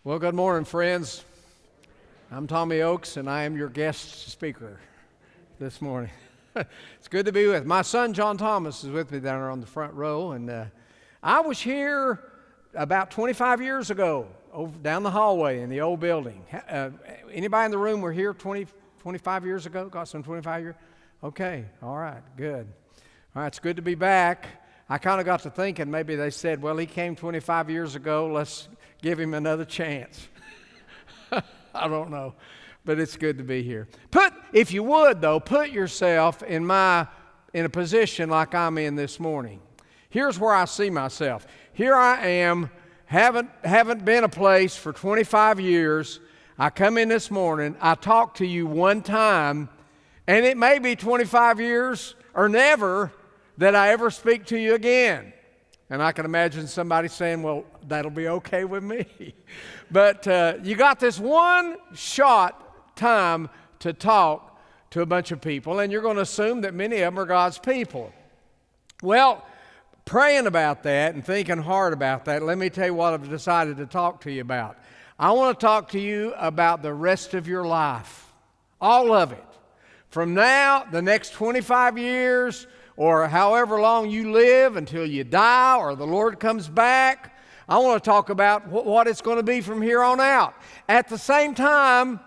Well, good morning, friends. I'm Tommy Oakes, and I am your guest speaker this morning. It's good to be with. My son, John Thomas, is with me down there on the front row, and I was here about 25 years ago, over down the hallway in the old building. Anybody in the room were here 25 years ago? Got some 25 years? Okay, all right, good. All right, it's good to be back. I kind of got to thinking, maybe they said, well, he came 25 years ago, let's give him another chance. I don't know, but it's good to be here. If you would, though, put yourself in a position like I'm in this morning. Here's where I see myself. Here I am, haven't been a place for 25 years. I come in this morning, I talk to you one time, and it may be 25 years or never that I ever speak to you again. And I can imagine somebody saying, well, that'll be okay with me. But you got this one shot time to talk to a bunch of people, and you're going to assume that many of them are God's people. Well, praying about that and thinking hard about that, let me tell you what I've decided to talk to you about. I want to talk to you about the rest of your life, all of it. From now, the next 25 years, or however long you live until you die or the Lord comes back. I want to talk about what it's going to be from here on out. At the same time,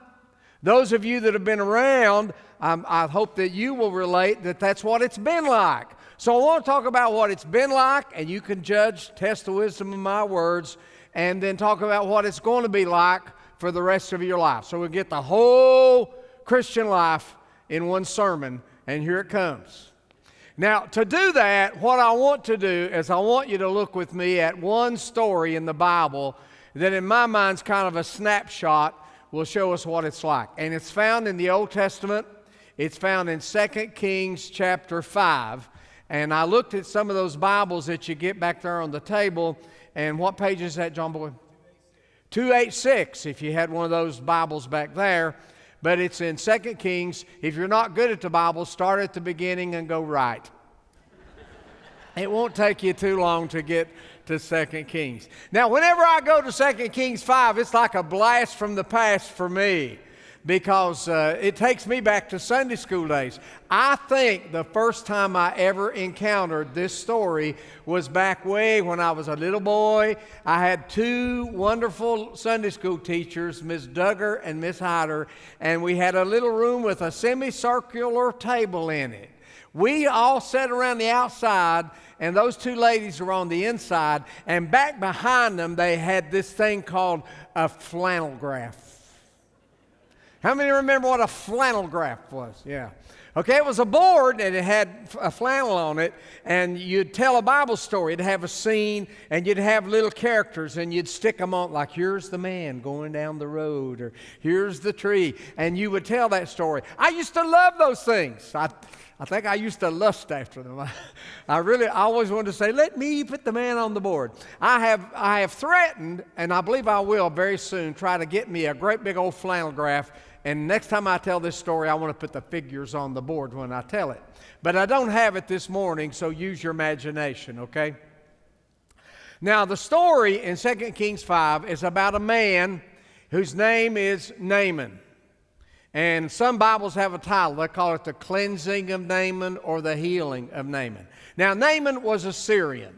those of you that have been around, I hope that you will relate that that's what it's been like. So I want to talk about what it's been like, and you can test the wisdom of my words, and then talk about what it's going to be like for the rest of your life. So we'll get the whole Christian life in one sermon, and here it comes. Now, to do that, what I want to do is I want you to look with me at one story in the Bible that in my mind is kind of a snapshot, will show us what it's like. And it's found in the Old Testament. It's found in 2 Kings chapter 5. And I looked at some of those Bibles that you get back there on the table. And what page is that, John Boy? 286, if you had one of those Bibles back there. But it's in 2 Kings. If you're not good at the Bible, start at the beginning and go right. It won't take you too long to get to 2 Kings. Now, whenever I go to 2 Kings 5, it's like a blast from the past for me because it takes me back to Sunday school days. I think the first time I ever encountered this story was back way when I was a little boy. I had two wonderful Sunday school teachers, Miss Duggar and Miss Hyder, and we had a little room with a semicircular table in it. We all sat around the outside, and those two ladies were on the inside, and back behind them they had this thing called a flannel graph. How many remember what a flannel graph was? Yeah. Okay, it was a board and it had a flannel on it, and you'd tell a Bible story. It'd have a scene, and you'd have little characters, and you'd stick them on, like here's the man going down the road, or here's the tree, and you would tell that story. I used to love those things. I think I used to lust after them. I always wanted to say, let me put the man on the board. I have threatened, and I believe I will very soon, try to get me a great big old flannel graph. And next time I tell this story, I want to put the figures on the board when I tell it. But I don't have it this morning, so use your imagination, okay? Now, the story in 2 Kings 5 is about a man whose name is Naaman. And some Bibles have a title. They call it the cleansing of Naaman or the healing of Naaman. Now, Naaman was a Syrian,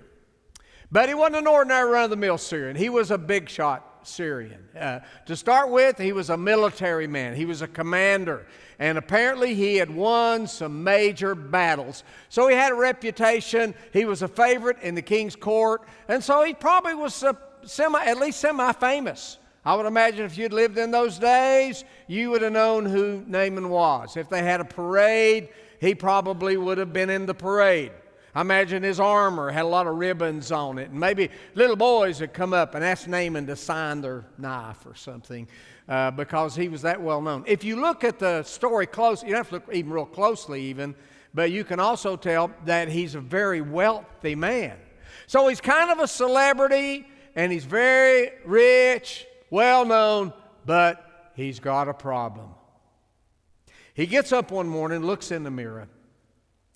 but he wasn't an ordinary run-of-the-mill Syrian. He was a big shot Syrian. To start with, he was a military man. He was a commander. And apparently he had won some major battles. So he had a reputation. He was a favorite in the king's court. And so he probably was at least semi-famous. I would imagine if you'd lived in those days, you would have known who Naaman was. If they had a parade, he probably would have been in the parade. I imagine his armor had a lot of ribbons on it. And maybe little boys would come up and ask Naaman to sign their knife or something because he was that well known. If you look at the story closely, you don't have to look even real closely even, but you can also tell that he's a very wealthy man. So he's kind of a celebrity, and he's very rich, well known, but he's got a problem. He gets up one morning, looks in the mirror,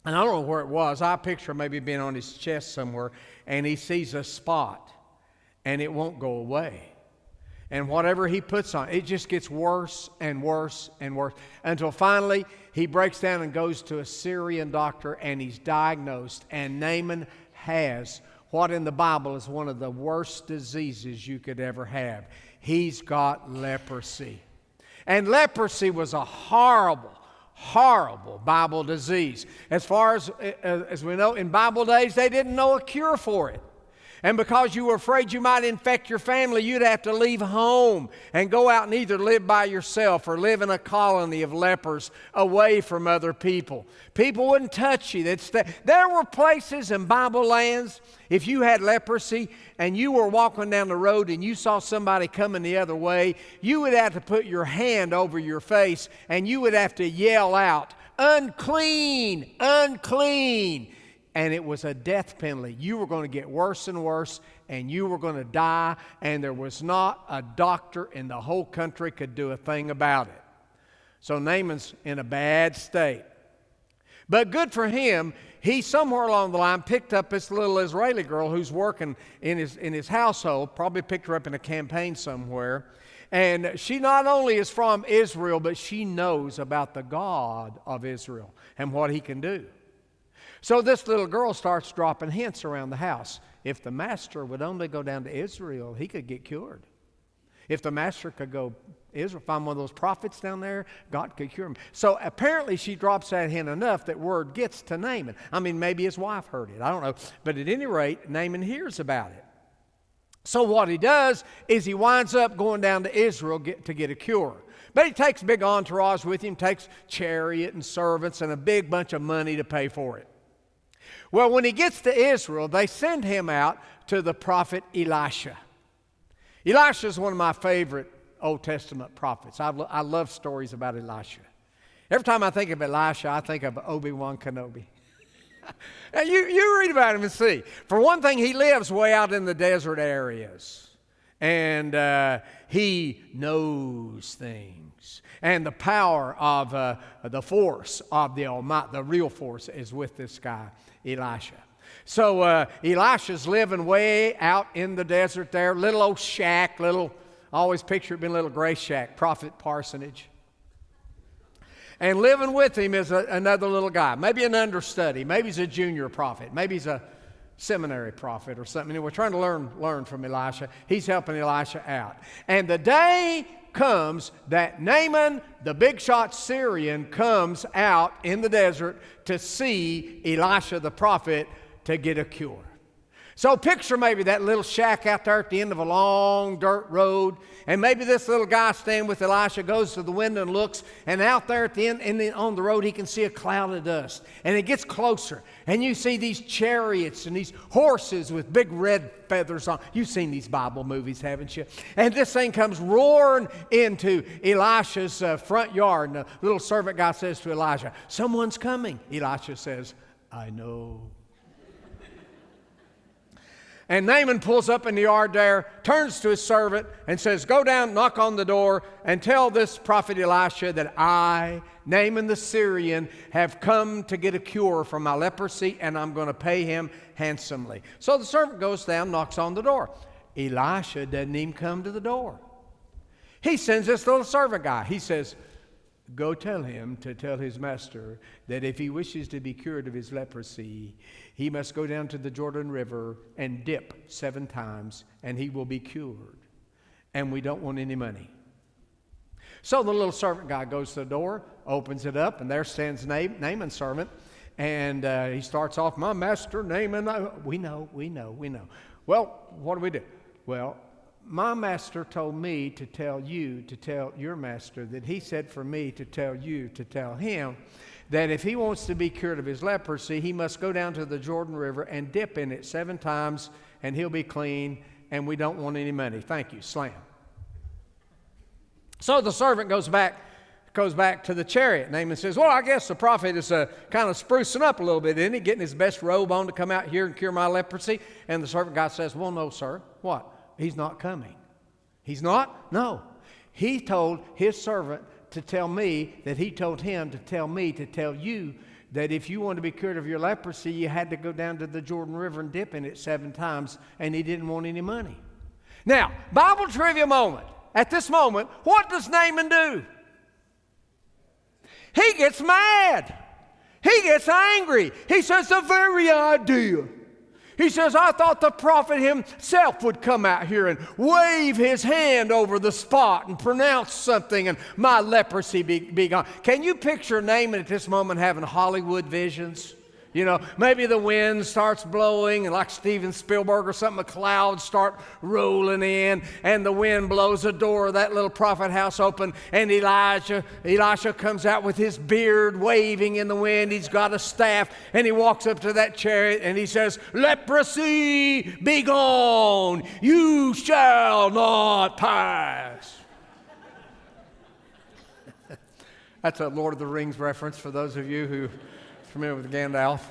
and I don't know where it was. I picture maybe being on his chest somewhere, and he sees a spot, and it won't go away. And whatever he puts on, it just gets worse and worse and worse until finally he breaks down and goes to a Syrian doctor and he's diagnosed. And Naaman has what in the Bible is one of the worst diseases you could ever have. He's got leprosy. And leprosy was a horrible, horrible Bible disease. As far as we know, in Bible days, they didn't know a cure for it. And because you were afraid you might infect your family, you'd have to leave home and go out and either live by yourself or live in a colony of lepers away from other people. People wouldn't touch you. There were places in Bible lands, if you had leprosy and you were walking down the road and you saw somebody coming the other way, you would have to put your hand over your face and you would have to yell out, "Unclean, unclean." And it was a death penalty. You were going to get worse and worse, and you were going to die, and there was not a doctor in the whole country could do a thing about it. So Naaman's in a bad state. But good for him, he somewhere along the line picked up this little Israeli girl who's working in his household, probably picked her up in a campaign somewhere. And she not only is from Israel, but she knows about the God of Israel and what he can do. So this little girl starts dropping hints around the house. If the master would only go down to Israel, he could get cured. If the master could go Israel, find one of those prophets down there, God could cure him. So apparently she drops that hint enough that word gets to Naaman. I mean, maybe his wife heard it. I don't know. But at any rate, Naaman hears about it. So what he does is he winds up going down to Israel to get a cure. But he takes a big entourage with him, takes chariot and servants and a big bunch of money to pay for it. Well, when he gets to Israel, they send him out to the prophet Elisha. Elisha is one of my favorite Old Testament prophets. I love stories about Elisha. Every time I think of Elisha, I think of Obi-Wan Kenobi. And you read about him and see. For one thing, he lives way out in the desert areas. And he knows things. And the power of the force of the Almighty, the real force, is with this guy, Elisha. So Elisha's living way out in the desert there, little old shack, I always picture it being a little gray shack, prophet parsonage. And living with him is another little guy, maybe an understudy, maybe he's a junior prophet, maybe he's a seminary prophet or something. And we're trying to learn from Elisha. He's helping Elisha out. And the day comes that Naaman, the big shot Syrian, comes out in the desert to see Elisha the prophet to get a cure. So picture maybe that little shack out there at the end of a long dirt road, and maybe this little guy standing with Elisha goes to the window and looks, and out there at the end on the road he can see a cloud of dust, and it gets closer, and you see these chariots and these horses with big red feathers on. You've seen these Bible movies, haven't you? And this thing comes roaring into Elisha's front yard, and the little servant guy says to Elisha, "Someone's coming." Elisha says, "I know." And Naaman pulls up in the yard there, turns to his servant and says, "Go down, knock on the door, and tell this prophet Elisha that I, Naaman the Syrian, have come to get a cure for my leprosy, and I'm going to pay him handsomely." So the servant goes down, knocks on the door. Elisha doesn't even come to the door. He sends this little servant guy. He says, "Go tell him to tell his master that if he wishes to be cured of his leprosy, he must go down to the Jordan River and dip 7 times, and he will be cured. And we don't want any money." So the little servant guy goes to the door, opens it up, and there stands Naaman's servant. And he starts off, "My master, Naaman." We know. Well, what do we do? Well, my master told me to tell you to tell your master that he said for me to tell you to tell him that if he wants to be cured of his leprosy, he must go down to the Jordan River and dip in it 7 times, and he'll be clean, and we don't want any money. Thank you. Slam. So the servant goes back to the chariot. Naaman says, "Well, I guess the prophet is kind of sprucing up a little bit, isn't he? Getting his best robe on to come out here and cure my leprosy." And the servant guy says, "Well, no, sir." "What? He's not coming." "He's not?" "No. He told his servant to tell me that he told him to tell me to tell you that if you want to be cured of your leprosy, you had to go down to the Jordan River and dip in it 7 times, and he didn't want any money." Now, Bible trivia moment. at this moment, what does Naaman do? He gets mad. He gets angry. He says, the very idea. He says, I thought the prophet himself would come out here and wave his hand over the spot and pronounce something and my leprosy be gone. Can you picture Naaman at this moment having Hollywood visions? You know, maybe the wind starts blowing, and like Steven Spielberg or something, the clouds start rolling in, and the wind blows the door of that little prophet house open, and Elisha comes out with his beard waving in the wind. He's got a staff, and he walks up to that chariot, and he says, leprosy, be gone, you shall not pass. That's a Lord of the Rings reference for those of you who familiar with Gandalf.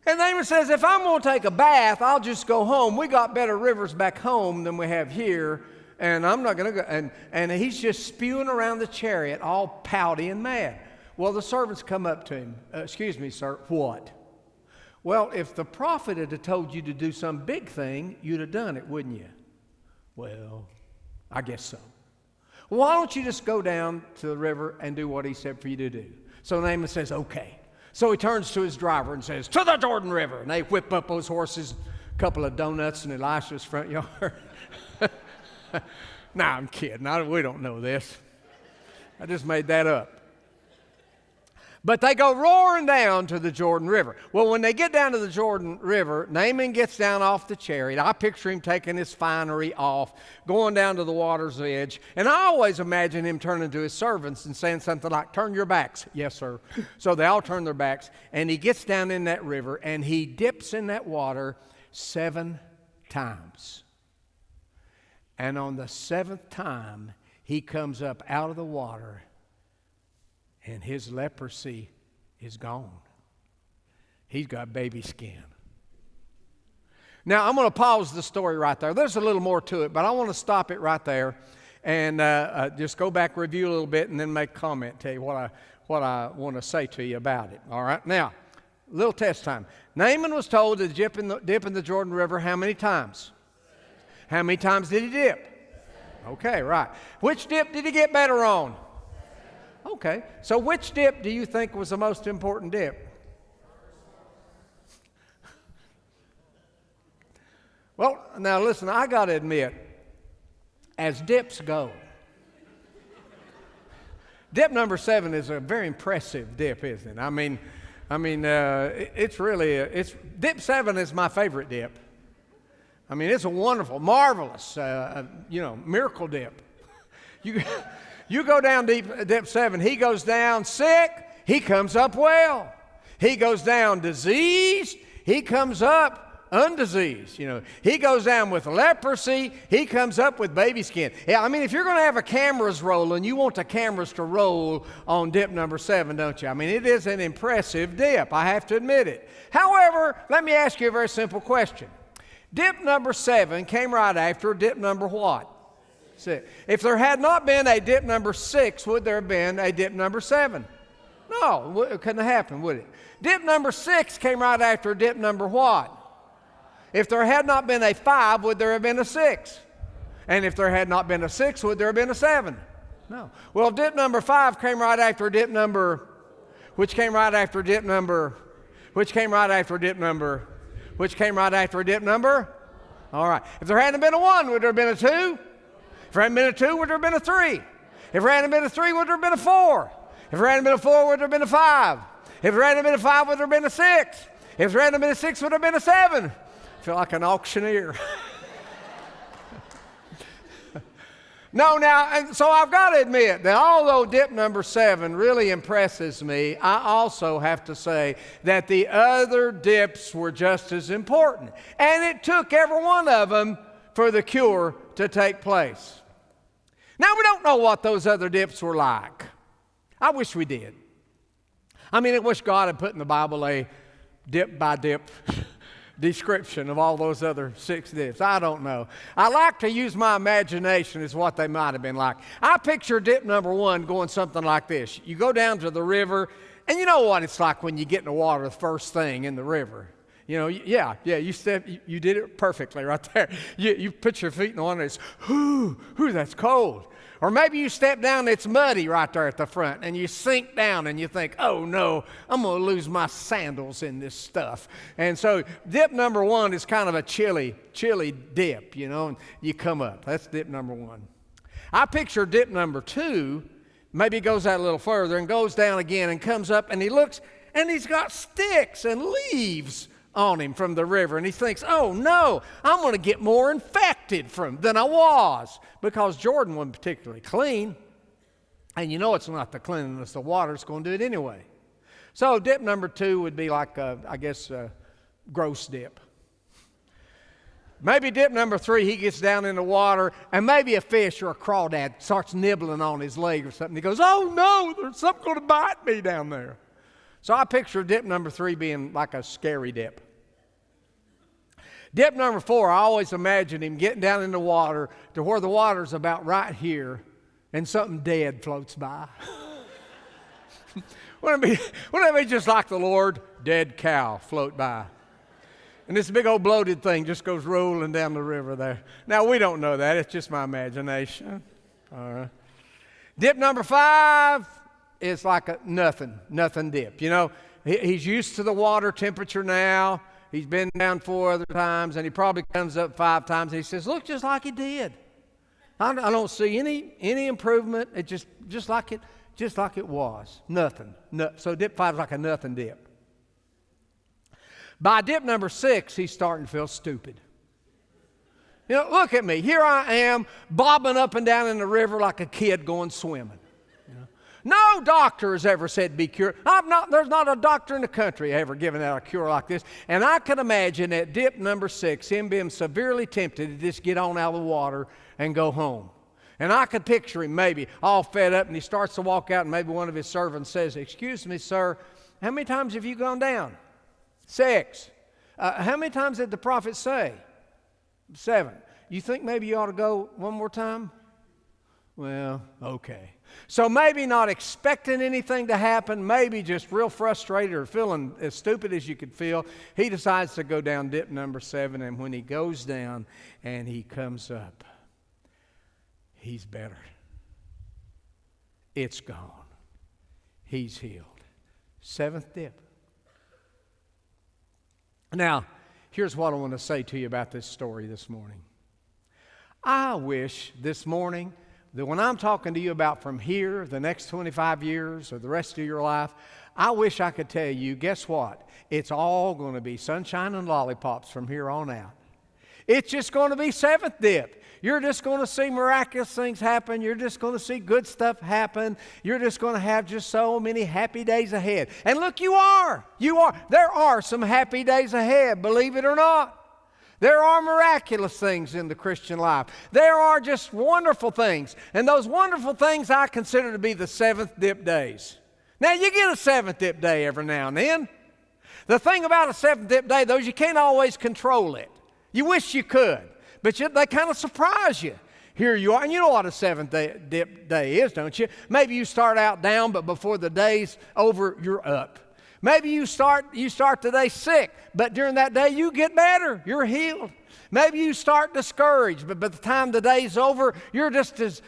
And Naaman says, if I'm going to take a bath, I'll just go home. We got better rivers back home than we have here, and I'm not going to go. And he's just spewing around the chariot, all pouty and mad. Well, the servants come up to him. Excuse me, sir, what? Well, if the prophet had told you to do some big thing, you'd have done it, wouldn't you? Well, I guess so. Why don't you just go down to the river and do what he said for you to do? So Naaman says, okay. So he turns to his driver and says, to the Jordan River. And they whip up those horses, a couple of donuts in Elisha's front yard. Nah, I'm kidding. We don't know this. I just made that up. But they go roaring down to the Jordan River. Well, when they get down to the Jordan River, Naaman gets down off the chariot. I picture him taking his finery off, going down to the water's edge. And I always imagine him turning to his servants and saying something like, turn your backs. Yes, sir. So they all turn their backs. And he gets down in that river, and he dips in that water 7 times. And on the 7th time, he comes up out of the water, and his leprosy is gone. He's got baby skin. Now, I'm going to pause the story right there. There's a little more to it, but I want to stop it right there and just go back, review a little bit, and then make a comment, tell you what I want to say to you about it. All right? Now, little test time. Naaman was told to dip in the Jordan River how many times? How many times did he dip? Okay, right. Which dip did he get better on? Okay, so which dip do you think was the most important dip? Well, now listen, I got to admit, as dips go, dip number 7 is a very impressive dip, isn't it? I mean, it's really, dip 7 is my favorite dip. I mean, it's a wonderful, marvelous, miracle dip. You go down dip 7, he goes down sick, he comes up well. He goes down diseased, he comes up undiseased. He goes down with leprosy, he comes up with baby skin. Yeah, I mean, if you're going to have a cameras rolling, you want the cameras to roll on dip number 7, don't you? I mean, it is an impressive dip, I have to admit it. However, let me ask you a very simple question. Dip number 7 came right after dip number what? 6. If there had not been a dip number 6, would there have been a dip number 7? No, it couldn't have happened, would it? Dip number 6 came right after dip number what? If there had not been a 5, would there have been a 6? And if there had not been a 6, would there have been a 7? No. Well, dip number 5 came right after dip number, which came right after dip number, which came right after dip number, which came right after dip number? All right. If there hadn't been a 1, would there have been a 2? If there hadn't been a 2, would there have been a 3? If there hadn't been a 3, would there have been a 4? If there hadn't been a 4, would there have been a 5? If there hadn't been a 5, would there have been a 6? If there hadn't been a 6, would there have been a 7? I feel like an auctioneer. So I've got to admit that although dip number 7 really impresses me, I also have to say that the other dips were just as important. And it took every one of them for the cure to take place. Now, we don't know what those other dips were like. I wish we did. I wish God had put in the Bible a dip by dip description of all those other 6 dips. I don't know. I like to use my imagination as what they might have been like. I picture dip number 1 going something like this. You go down to the river, and you know what it's like when you get in the water the first thing in the river. Yeah, you did it perfectly right there. You put your feet in the water and it's, that's cold. Or maybe you step down and it's muddy right there at the front and you sink down and you think, oh no, I'm going to lose my sandals in this stuff. And so dip number 1 is kind of a chilly dip, and you come up. That's dip number 1. I picture dip number 2, maybe goes out a little further and goes down again and comes up and he looks and he's got sticks and leaves on him from the river, and he thinks, oh no, I'm going to get more infected than I was, because Jordan wasn't particularly clean, and it's not the cleanliness of the water that's going to do it anyway. So dip number 2 would be like, gross dip. Maybe dip number 3, he gets down in the water, and maybe a fish or a crawdad starts nibbling on his leg or something. He goes, oh no, there's something going to bite me down there. So I picture dip number 3 being like a scary dip. Dip number 4, I always imagine him getting down in the water to where the water's about right here and something dead floats by. Wouldn't it be just like the Lord? Dead cow float by. And this big old bloated thing just goes rolling down the river there. Now, we don't know that. It's just my imagination. All right. Dip number 5 is like a nothing dip. He's used to the water temperature now. He's been down 4 other times, and he probably comes up 5 times, and he says, look, just like he did. I don't see any improvement. It just like it was. Nothing. So dip 5 is like a nothing dip. By dip number 6, he's starting to feel stupid. Look at me. Here I am, bobbing up and down in the river like a kid going swimming. No doctor has ever said be cured. There's not a doctor in the country ever given out a cure like this. And I can imagine at dip number 6, him being severely tempted to just get on out of the water and go home. And I could picture him maybe all fed up, and he starts to walk out, and maybe one of his servants says, excuse me, sir, how many times have you gone down? 6. How many times did the prophet say? 7. You think maybe you ought to go one more time? Well, okay. So maybe not expecting anything to happen, maybe just real frustrated or feeling as stupid as you could feel, he decides to go down dip number 7, and when he goes down and he comes up, he's better. It's gone. He's healed. 7th dip. Now, here's what I want to say to you about this story this morning. I wish this morning that when I'm talking to you about from here, the next 25 years, or the rest of your life, I wish I could tell you, guess what? It's all going to be sunshine and lollipops from here on out. It's just going to be 7th dip. You're just going to see miraculous things happen. You're just going to see good stuff happen. You're just going to have just so many happy days ahead. And look, you are. There are some happy days ahead, believe it or not. There are miraculous things in the Christian life. There are just wonderful things. And those wonderful things I consider to be the 7th dip days. Now, you get a 7th dip day every now and then. The thing about a 7th dip day, though, is you can't always control it. You wish you could, but they kind of surprise you. Here you are, and you know what a 7th dip day is, don't you? Maybe you start out down, but before the day's over, you're up. Maybe you start the day sick, but during that day you get better. You're healed. Maybe you start discouraged, but by the time the day's over, you're just as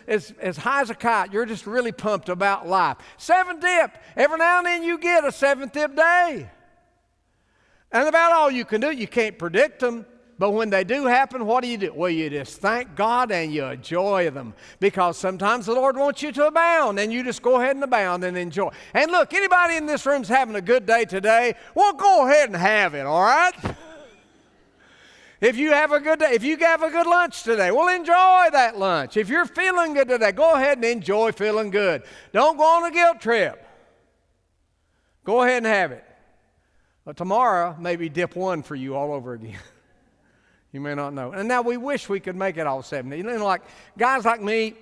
high as a kite. You're just really pumped about life. 7th dip. Every now and then you get a 7th dip day. And about all you can do, you can't predict them. But when they do happen, what do? Well, you just thank God and you enjoy them. Because sometimes the Lord wants you to abound, and you just go ahead and abound and enjoy. And look, anybody in this room's having a good day today, well, go ahead and have it, all right? If you have a good day, if you have a good lunch today, well, enjoy that lunch. If you're feeling good today, go ahead and enjoy feeling good. Don't go on a guilt trip. Go ahead and have it. But tomorrow, maybe dip 1 for you all over again. You may not know. And now we wish we could make it all 70. Like guys like me,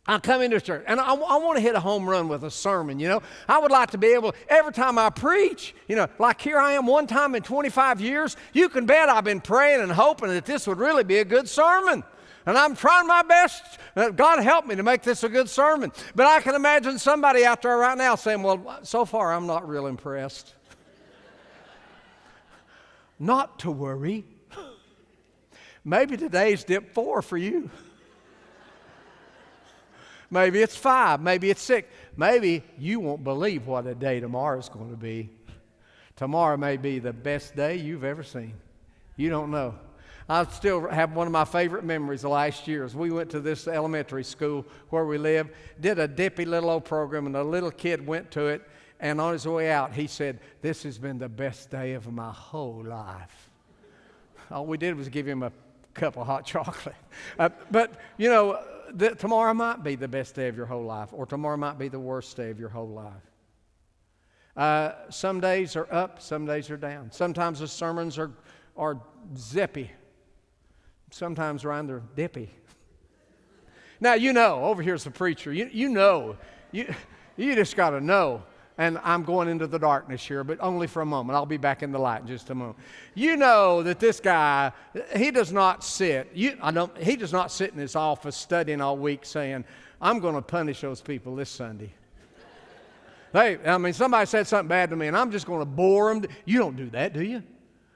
I come into church, and I want to hit a home run with a sermon, I would like to be able, every time I preach, like here I am one time in 25 years, you can bet I've been praying and hoping that this would really be a good sermon. And I'm trying my best. God help me to make this a good sermon. But I can imagine somebody out there right now saying, well, so far I'm not real impressed. not to worry. Maybe today's dip 4 for you. Maybe it's 5. Maybe it's 6. Maybe you won't believe what a day tomorrow's going to be. Tomorrow may be the best day you've ever seen. You don't know. I still have one of my favorite memories of last year is we went to this elementary school where we live, did a dippy little old program, and a little kid went to it, and on his way out, he said, "This has been the best day of my whole life." All we did was give him a cup of hot chocolate. But, you know, tomorrow might be the best day of your whole life, or tomorrow might be the worst day of your whole life. Some days are up, some days are down. Sometimes the sermons are zippy. Sometimes around they're dippy. Now, you know, over here's the preacher. You know. You just got to know. And I'm going into the darkness here, but only for a moment. I'll be back in the light in just a moment. You know that this guy, he does not sit. He does not sit in his office studying all week saying, "I'm going to punish those people this Sunday." Somebody said something bad to me, and I'm just going to bore them. You don't do that, do you?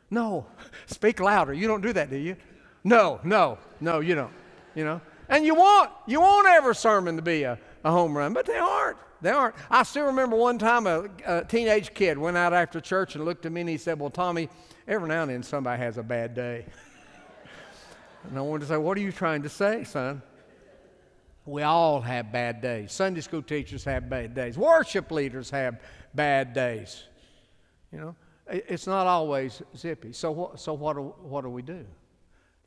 No. Speak louder. You don't do that, do you? No, you don't. You know, and you want every sermon to be a home run, but they aren't. They aren't. I still remember one time a teenage kid went out after church and looked at me and he said, "Well, Tommy, every now and then somebody has a bad day." And I wanted to say, "What are you trying to say, son?" We all have bad days. Sunday school teachers have bad days. Worship leaders have bad days. You know, it's not always zippy. So what do we do?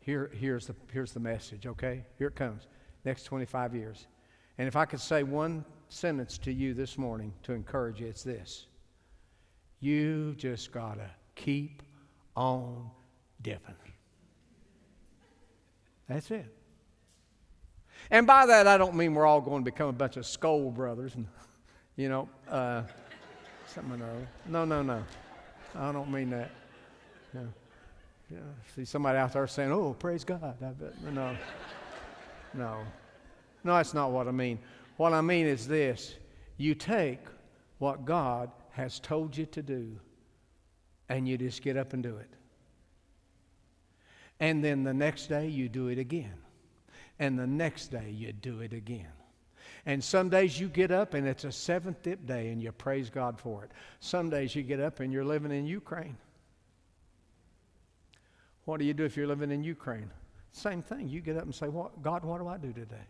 Here's the message, okay? Here it comes. Next 25 years. And if I could say one sentence to you this morning to encourage you, it's this. You just got to keep on dipping. That's it. And by that, I don't mean we're all going to become a bunch of Skoll brothers and, you know, something or other. No. I don't mean that. No. Yeah. See somebody out there saying, "Oh, praise God." I bet. No, that's not what I mean. What I mean is this. You take what God has told you to do and you just get up and do it. And then the next day you do it again. And the next day you do it again. And some days you get up and it's a 7th dip day and you praise God for it. Some days you get up and you're living in Ukraine. What do you do if you're living in Ukraine? Same thing. You get up and say, "God, what do I do today?"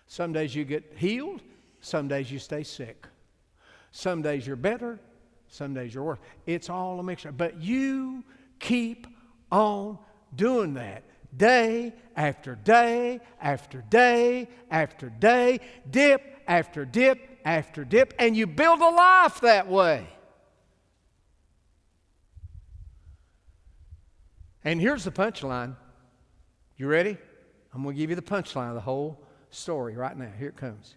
Some days you get healed. Some days you stay sick. Some days you're better. Some days you're worse. It's all a mixture. But you keep on doing that. Day after day after day after day. Dip after dip after dip. And you build a life that way. And here's the punchline. You ready? I'm going to give you the punchline of the whole story right now. Here it comes.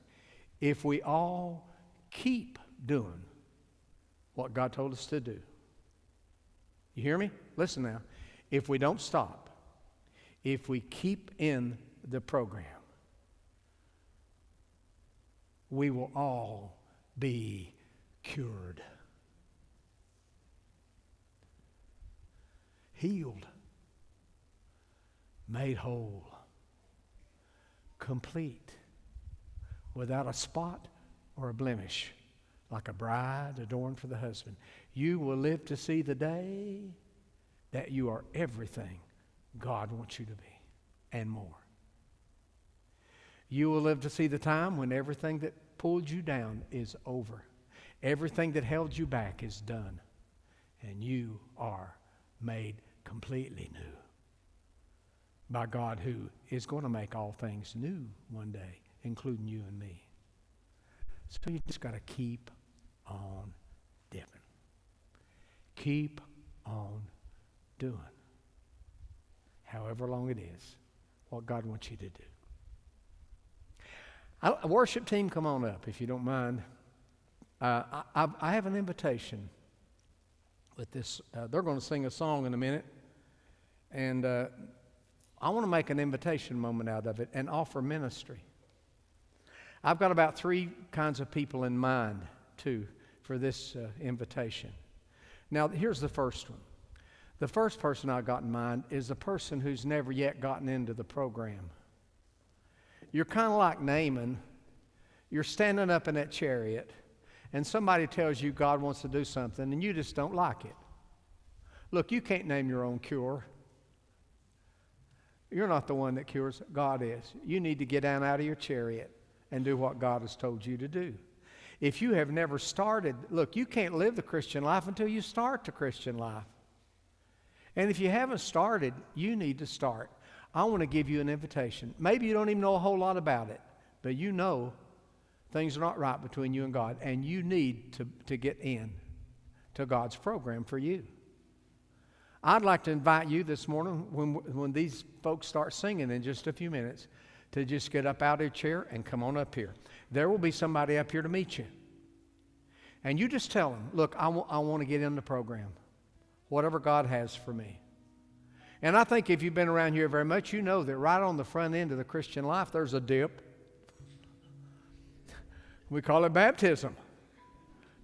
If we all keep doing what God told us to do. You hear me? Listen now. If we don't stop, if we keep in the program, we will all be cured. Healed. Made whole. Complete. Without a spot or a blemish. Like a bride adorned for the husband. You will live to see the day that you are everything God wants you to be. And more. You will live to see the time when everything that pulled you down is over. Everything that held you back is done. And you are made completely new by God, who is going to make all things new one day, including you and me. So you just got to keep on dipping. Keep on doing. However long it is, what God wants you to do. Worship team, come on up if you don't mind. I have an invitation with this. They're going to sing a song in a minute. And I want to make an invitation moment out of it and offer ministry. I've got about 3 kinds of people in mind, too, for this invitation. Now, here's the first one. The first person I got in mind is the person who's never yet gotten into the program. You're kind of like Naaman. You're standing up in that chariot, and somebody tells you God wants to do something, and you just don't like it. Look, you can't name your own cure. You're not the one that cures. God is. You need to get down out of your chariot and do what God has told you to do. If you have never started, look, you can't live the Christian life until you start the Christian life. And if you haven't started, you need to start. I want to give you an invitation. Maybe you don't even know a whole lot about it, but you know things are not right between you and God, and you need to get in to God's program for you. I'd like to invite you this morning, when these folks start singing in just a few minutes, to just get up out of your chair and come on up here. There will be somebody up here to meet you. And you just tell them, look, I want to get in the program, whatever God has for me. And I think if you've been around here very much, you know that right on the front end of the Christian life, there's a dip. We call it baptism.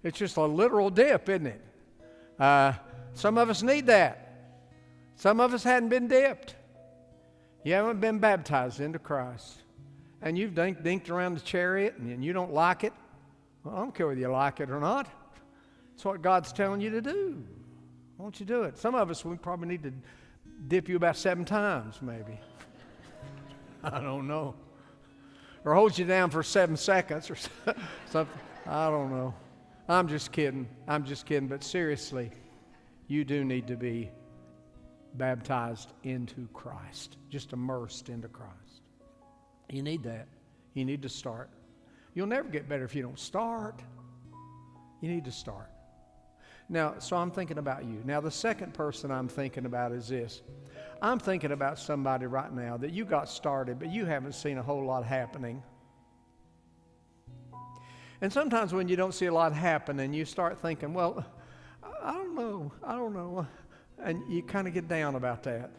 It's just a literal dip, isn't it? Some of us need that. Some of us hadn't been dipped. You haven't been baptized into Christ. And you've dinked around the chariot and you don't like it. Well, I don't care whether you like it or not. It's what God's telling you to do. Won't you do it? Some of us, we probably need to dip you about 7 times, maybe. I don't know. Or hold you down for 7 seconds or something. I don't know. I'm just kidding. But seriously, you do need to be baptized into Christ. Just immersed into Christ. You need that. You need to start. You'll never get better if you don't start. You need to start. Now, so I'm thinking about you. Now, the second person I'm thinking about is this. I'm thinking about somebody right now that you got started, but you haven't seen a whole lot happening. And sometimes when you don't see a lot happening, you start thinking, well, I don't know. And you kind of get down about that.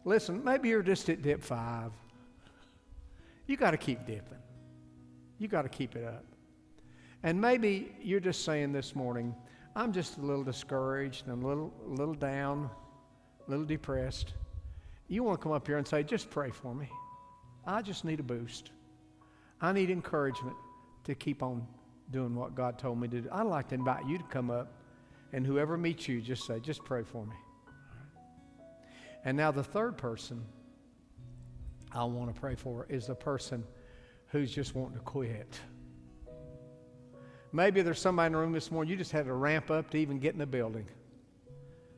Listen, maybe you're just at dip 5. You got to keep dipping. You got to keep it up. And maybe you're just saying this morning, I'm just a little discouraged and a little down, a little depressed. You want to come up here and say, just pray for me. I just need a boost. I need encouragement to keep on doing what God told me to do. I'd like to invite you to come up, and whoever meets you, just say, just pray for me. And now the third person I want to pray for is the person who's just wanting to quit. Maybe there's somebody in the room this morning, you just had to ramp up to even get in the building.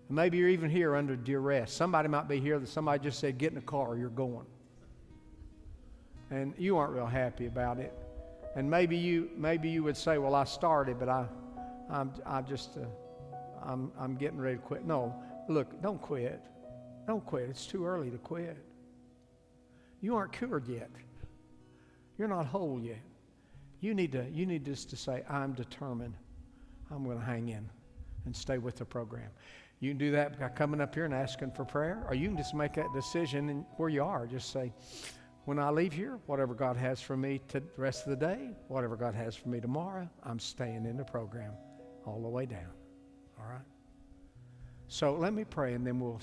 Maybe you're even here under duress. Somebody might be here that somebody just said, get in the car, you're going. And you aren't real happy about it. And maybe you would say, well, I started, but I'm getting ready to quit. No, look, don't quit. Don't quit. It's too early to quit. You aren't cured yet. You're not whole yet. You need just to say, I'm determined. I'm going to hang in and stay with the program. You can do that by coming up here and asking for prayer, or you can just make that decision where you are. Just say, when I leave here, whatever God has for me the rest of the day, whatever God has for me tomorrow, I'm staying in the program all the way down. All right? So let me pray, and then we'll